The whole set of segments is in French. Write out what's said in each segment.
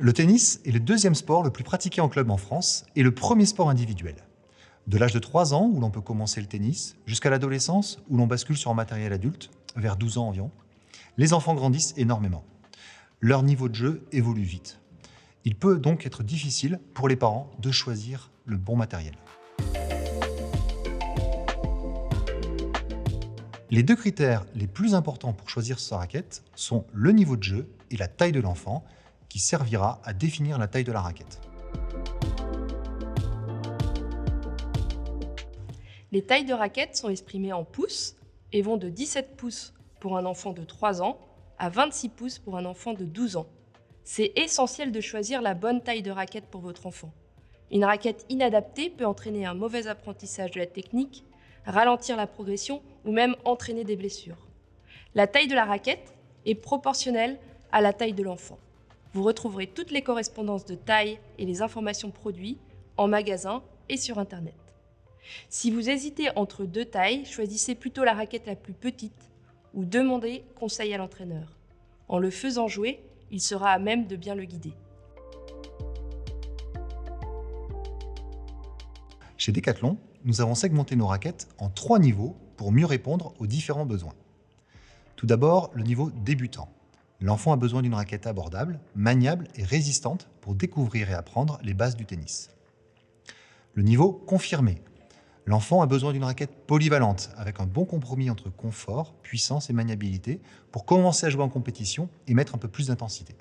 Le tennis est le deuxième sport le plus pratiqué en club en France et le premier sport individuel. De l'âge de 3 ans, où l'on peut commencer le tennis, jusqu'à l'adolescence, où l'on bascule sur un matériel adulte, vers 12 ans environ, les enfants grandissent énormément. Leur niveau de jeu évolue vite. Il peut donc être difficile pour les parents de choisir le bon matériel. Les deux critères les plus importants pour choisir sa raquette sont le niveau de jeu et la taille de l'enfant, qui servira à définir la taille de la raquette. Les tailles de raquettes sont exprimées en pouces et vont de 17 pouces pour un enfant de 3 ans à 26 pouces pour un enfant de 12 ans. C'est essentiel de choisir la bonne taille de raquette pour votre enfant. Une raquette inadaptée peut entraîner un mauvais apprentissage de la technique, ralentir la progression ou même entraîner des blessures. La taille de la raquette est proportionnelle à la taille de l'enfant. Vous retrouverez toutes les correspondances de taille et les informations produits en magasin et sur Internet. Si vous hésitez entre deux tailles, choisissez plutôt la raquette la plus petite ou demandez conseil à l'entraîneur. En le faisant jouer, il sera à même de bien le guider. Chez Decathlon, nous avons segmenté nos raquettes en 3 niveaux pour mieux répondre aux différents besoins. Tout d'abord, le niveau débutant. L'enfant a besoin d'une raquette abordable, maniable et résistante pour découvrir et apprendre les bases du tennis. Le niveau confirmé. L'enfant a besoin d'une raquette polyvalente, avec un bon compromis entre confort, puissance et maniabilité, pour commencer à jouer en compétition et mettre un peu plus d'intensité.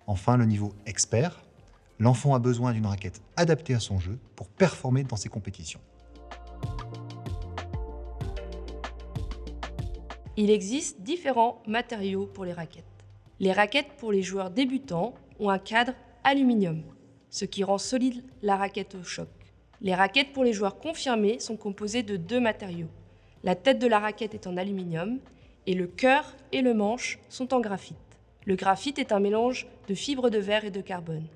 Enfin, le niveau expert. L'enfant a besoin d'une raquette adaptée à son jeu pour performer dans ses compétitions. Il existe différents matériaux pour les raquettes. Les raquettes pour les joueurs débutants ont un cadre aluminium, ce qui rend solide la raquette au choc. Les raquettes pour les joueurs confirmés sont composées de 2 matériaux. La tête de la raquette est en aluminium et le cœur et le manche sont en graphite. Le graphite est un mélange de fibres de verre et de carbone.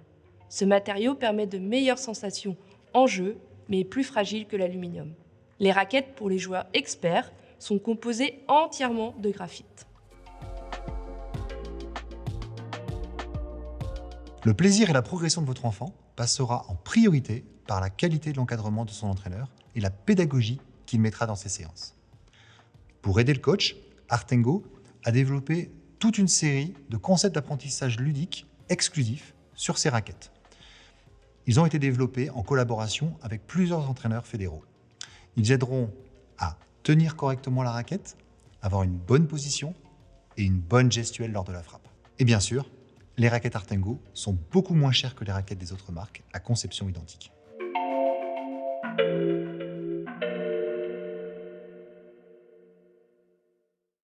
Ce matériau permet de meilleures sensations en jeu, mais est plus fragile que l'aluminium. Les raquettes pour les joueurs experts sont composées entièrement de graphite. Le plaisir et la progression de votre enfant passera en priorité par la qualité de l'encadrement de son entraîneur et la pédagogie qu'il mettra dans ses séances. Pour aider le coach, Artengo a développé toute une série de concepts d'apprentissage ludique exclusifs sur ses raquettes. Ils ont été développés en collaboration avec plusieurs entraîneurs fédéraux. Ils aideront à tenir correctement la raquette, avoir une bonne position et une bonne gestuelle lors de la frappe. Et bien sûr, les raquettes Artengo sont beaucoup moins chères que les raquettes des autres marques à conception identique.